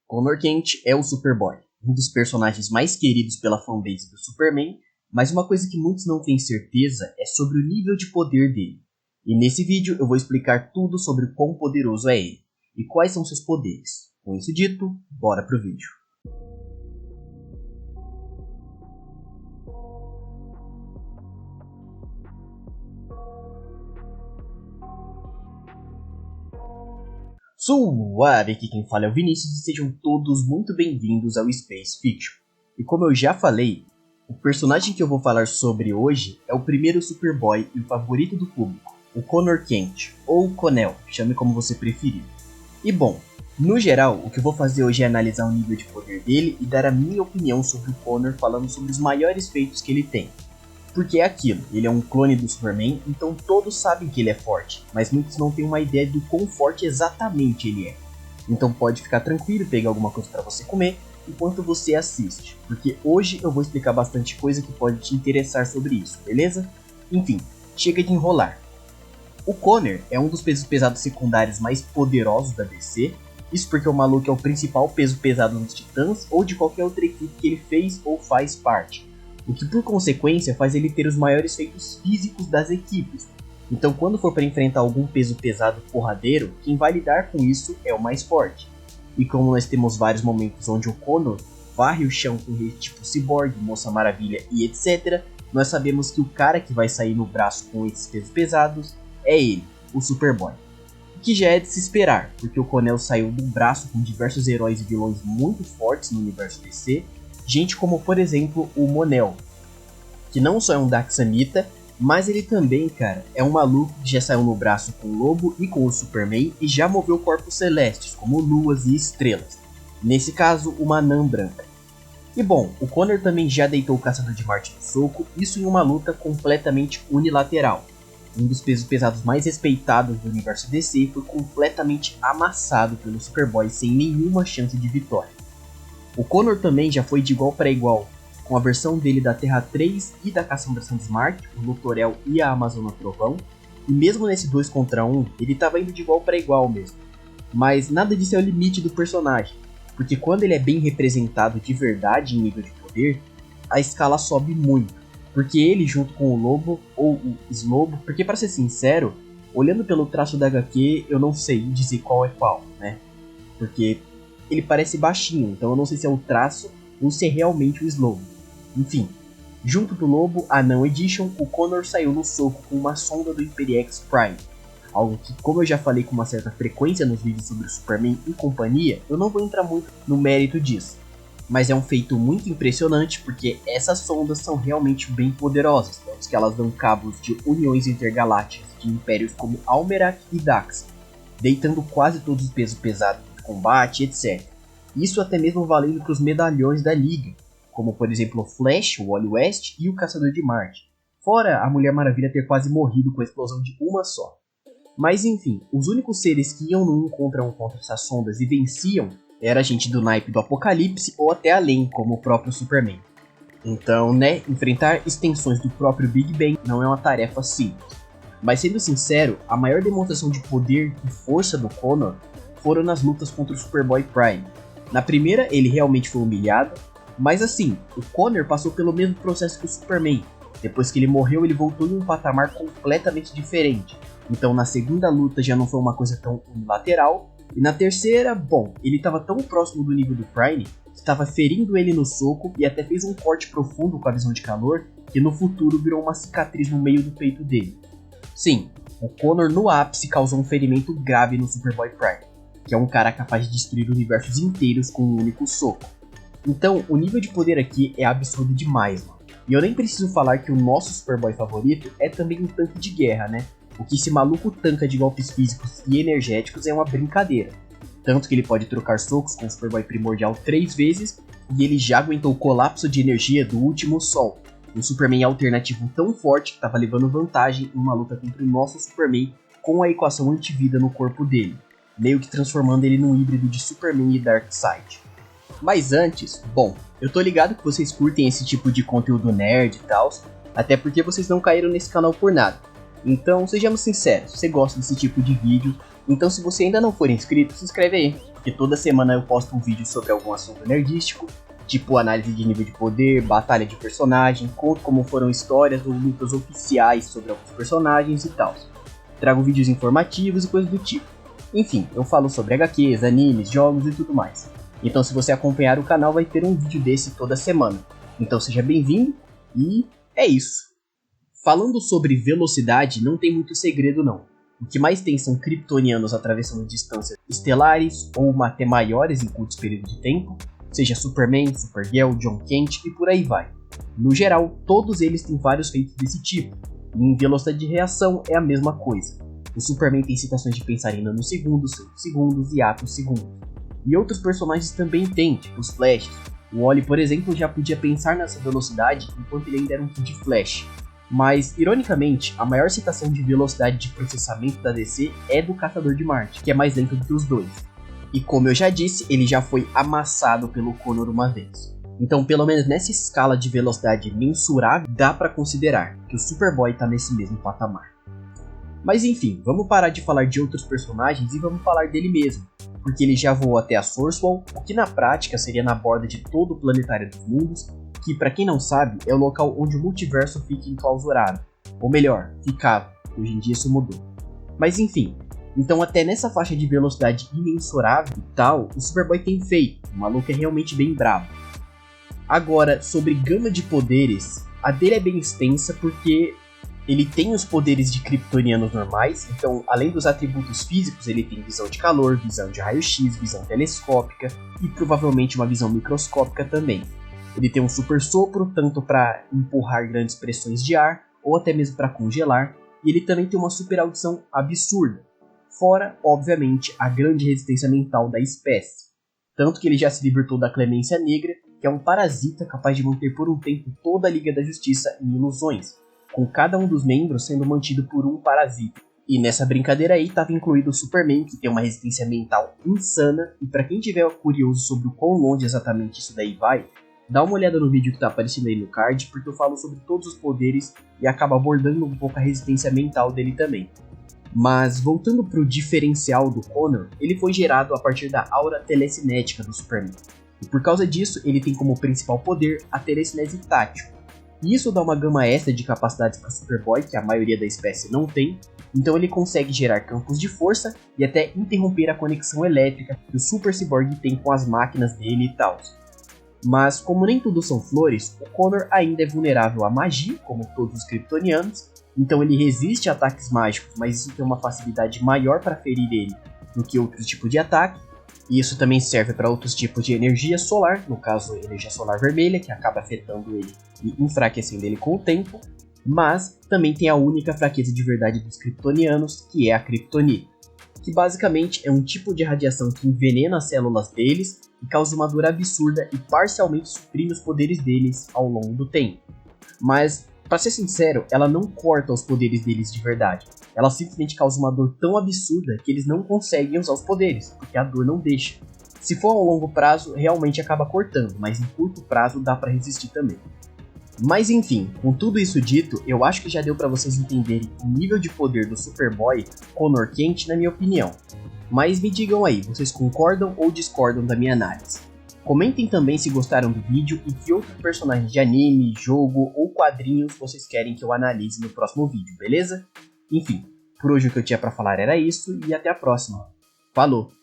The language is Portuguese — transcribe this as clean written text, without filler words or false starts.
Connor Kent é o Superboy, um dos personagens mais queridos pela fanbase do Superman, mas uma coisa que muitos não têm certeza é sobre o nível de poder dele. E nesse vídeo eu vou explicar tudo sobre o quão poderoso é ele, e quais são seus poderes. Com isso dito, bora pro vídeo. Suave, aqui quem fala é o Vinícius e sejam todos muito bem-vindos ao Space Fiction. E como eu já falei, o personagem que eu vou falar sobre hoje é o primeiro Superboy e o favorito do público, o Connor Kent, ou Con-El, chame como você preferir. E bom, no geral, o que eu vou fazer hoje é analisar o nível de poder dele e dar a minha opinião sobre o Connor, falando sobre os maiores feitos que ele tem. Porque é aquilo, ele é um clone do Superman, então todos sabem que ele é forte, mas muitos não têm uma ideia do quão forte exatamente ele é. Então pode ficar tranquilo e pegar alguma coisa para você comer enquanto você assiste, porque hoje eu vou explicar bastante coisa que pode te interessar sobre isso, beleza? Enfim, chega de enrolar. O Connor é um dos pesos pesados secundários mais poderosos da DC, isso porque o maluco é o principal peso pesado nos Titãs ou de qualquer outra equipe que ele fez ou faz parte. O que por consequência faz ele ter os maiores feitos físicos das equipes. Então quando for para enfrentar algum peso pesado porradeiro, quem vai lidar com isso é o mais forte. E como nós temos vários momentos onde o Connor varre o chão com reis tipo Cyborg, Moça Maravilha e etc, nós sabemos que o cara que vai sair no braço com esses pesos pesados é ele, o Superboy. O que já é de se esperar, porque o Con-El saiu do braço com diversos heróis e vilões muito fortes no universo DC, gente como por exemplo o Mon-El, que não só é um Daxamita, mas ele também, cara, é um maluco que já saiu no braço com o Lobo e com o Superman e já moveu corpos celestes, como luas e estrelas. Nesse caso, uma anã branca. E bom, o Connor também já deitou o Caçador de Marte no soco, isso em uma luta completamente unilateral. Um dos pesos pesados mais respeitados do universo DC foi completamente amassado pelo Superboy sem nenhuma chance de vitória. O Connor também já foi de igual para igual com a versão dele da Terra 3 e da Caça-Sombra de Marte, o Luthor-El e a Amazona Trovão, e mesmo nesse 2 contra 1, ele estava indo de igual para igual mesmo. Mas nada disso é o limite do personagem, porque quando ele é bem representado de verdade em nível de poder, a escala sobe muito, porque ele junto com o Lobo, ou o Slobo, porque para ser sincero, olhando pelo traço da HQ, eu não sei dizer qual é qual, né, porque ele parece baixinho, então eu não sei se é o traço ou se é realmente o Slobo. Enfim, junto do Lobo, a Anã Edition, o Connor saiu no soco com uma sonda do Imperiex Prime. Algo que, como eu já falei com uma certa frequência nos vídeos sobre o Superman e companhia, eu não vou entrar muito no mérito disso. Mas é um feito muito impressionante porque essas sondas são realmente bem poderosas, tanto que elas dão cabos de uniões intergalácticas de impérios como Almerac e Dax, deitando quase todos os pesos pesados de combate, etc. Isso até mesmo valendo para os medalhões da Liga, como por exemplo o Flash, o Wally West e o Caçador de Marte. Fora a Mulher Maravilha ter quase morrido com a explosão de uma só. Mas enfim, os únicos seres que iam no 1 contra 1 contra essas sondas e venciam era a gente do naipe do Apocalipse ou até além, como o próprio Superman. Então, né, enfrentar extensões do próprio Big Bang não é uma tarefa simples. Mas sendo sincero, a maior demonstração de poder e força do Connor foram nas lutas contra o Superboy Prime. Na primeira, ele realmente foi humilhado, mas assim, o Connor passou pelo mesmo processo que o Superman. Depois que ele morreu, ele voltou em um patamar completamente diferente. Então na segunda luta já não foi uma coisa tão unilateral, e na terceira, bom, ele estava tão próximo do nível do Prime, que estava ferindo ele no soco e até fez um corte profundo com a visão de calor, que no futuro virou uma cicatriz no meio do peito dele. Sim, o Connor no ápice causou um ferimento grave no Superboy Prime, que é um cara capaz de destruir universos inteiros com um único soco. Então, o nível de poder aqui é absurdo demais, mano. E eu nem preciso falar que o nosso Superboy favorito é também um tanque de guerra, né? O que esse maluco tanca de golpes físicos e energéticos é uma brincadeira. Tanto que ele pode trocar socos com o Superboy Primordial 3 vezes, e ele já aguentou o colapso de energia do último Sol. Um Superman alternativo tão forte que estava levando vantagem em uma luta contra o nosso Superman com a equação antivida no corpo dele, meio que transformando ele num híbrido de Superman e Darkseid. Mas antes, bom, eu tô ligado que vocês curtem esse tipo de conteúdo nerd e tal, até porque vocês não caíram nesse canal por nada. Então, sejamos sinceros, se você gosta desse tipo de vídeo, Então se você ainda não for inscrito, se inscreve aí, porque toda semana eu posto um vídeo sobre algum assunto nerdístico, tipo análise de nível de poder, batalha de personagem, conto como foram histórias ou lutas oficiais sobre alguns personagens e tal. Trago vídeos informativos e coisas do tipo. Enfim, eu falo sobre HQs, animes, jogos e tudo mais. Então se você acompanhar o canal vai ter um vídeo desse toda semana. Então seja bem-vindo e é isso. Falando sobre velocidade, não tem muito segredo não. O que mais tem são kryptonianos atravessando distâncias estelares ou até maiores em curtos períodos de tempo, seja Superman, Supergirl, John Kent e por aí vai. No geral, todos eles têm vários feitos desse tipo, e em velocidade de reação é a mesma coisa. O Superman tem citações de pensar em nanosegundos, segundos e segundos. E outros personagens também têm, tipo os Flash. O Wally, por exemplo, já podia pensar nessa velocidade enquanto ele ainda era um Kid Flash. Mas, ironicamente, a maior citação de velocidade de processamento da DC é do Caçador de Marte, que é mais lento do que os dois. E como eu já disse, ele já foi amassado pelo Connor uma vez. Então, pelo menos nessa escala de velocidade mensurável, dá pra considerar que o Superboy tá nesse mesmo patamar. Mas enfim, vamos parar de falar de outros personagens e vamos falar dele mesmo, porque ele já voou até a Sourcewell, o que na prática seria na borda de todo o Planetário dos Mundos, que pra quem não sabe é o local onde o multiverso fica enclausurado, ou melhor, ficava, hoje em dia isso mudou. Mas enfim, então até nessa faixa de velocidade imensurável e tal, o Superboy tem feito, o maluco é realmente bem brabo. Agora, sobre gama de poderes, a dele é bem extensa porque ele tem os poderes de kryptonianos normais, então além dos atributos físicos, ele tem visão de calor, visão de raio-x, visão telescópica e provavelmente uma visão microscópica também. Ele tem um super sopro, tanto para empurrar grandes pressões de ar, ou até mesmo para congelar, e ele também tem uma super audição absurda, fora, obviamente, a grande resistência mental da espécie. Tanto que ele já se libertou da Clemência Negra, que é um parasita capaz de manter por um tempo toda a Liga da Justiça em ilusões, com cada um dos membros sendo mantido por um parasita. E nessa brincadeira aí estava incluído o Superman, que tem uma resistência mental insana, e para quem tiver curioso sobre o quão longe exatamente isso daí vai, dá uma olhada no vídeo que está aparecendo aí no card, porque eu falo sobre todos os poderes e acabo abordando um pouco a resistência mental dele também. Mas voltando para o diferencial do Connor, ele foi gerado a partir da aura telecinética do Superman. E por causa disso, ele tem como principal poder a telecinese tátil. E isso dá uma gama extra de capacidades para Superboy, que a maioria da espécie não tem, então ele consegue gerar campos de força e até interromper a conexão elétrica que o Super Cyborg tem com as máquinas dele e tal. Mas como nem tudo são flores, o Connor ainda é vulnerável à magia, como todos os kryptonianos, então ele resiste a ataques mágicos, mas isso tem uma facilidade maior para ferir ele do que outros tipos de ataque. E isso também serve para outros tipos de energia solar, no caso energia solar vermelha, que acaba afetando ele e enfraquecendo ele com o tempo, mas também tem a única fraqueza de verdade dos kryptonianos, que é a kryptonita, que basicamente é um tipo de radiação que envenena as células deles e causa uma dor absurda e parcialmente suprime os poderes deles ao longo do tempo. Mas, para ser sincero, ela não corta os poderes deles de verdade. Ela simplesmente causa uma dor tão absurda que eles não conseguem usar os poderes, porque a dor não deixa. Se for a longo prazo, realmente acaba cortando, mas em curto prazo dá para resistir também. Mas enfim, com tudo isso dito, eu acho que já deu para vocês entenderem o nível de poder do Superboy Connor Kent na minha opinião. Mas me digam aí, vocês concordam ou discordam da minha análise? Comentem também se gostaram do vídeo e que outro personagem de anime, jogo ou quadrinhos vocês querem que eu analise no próximo vídeo, beleza? Enfim, por hoje o que eu tinha para falar era isso e até a próxima. Falou!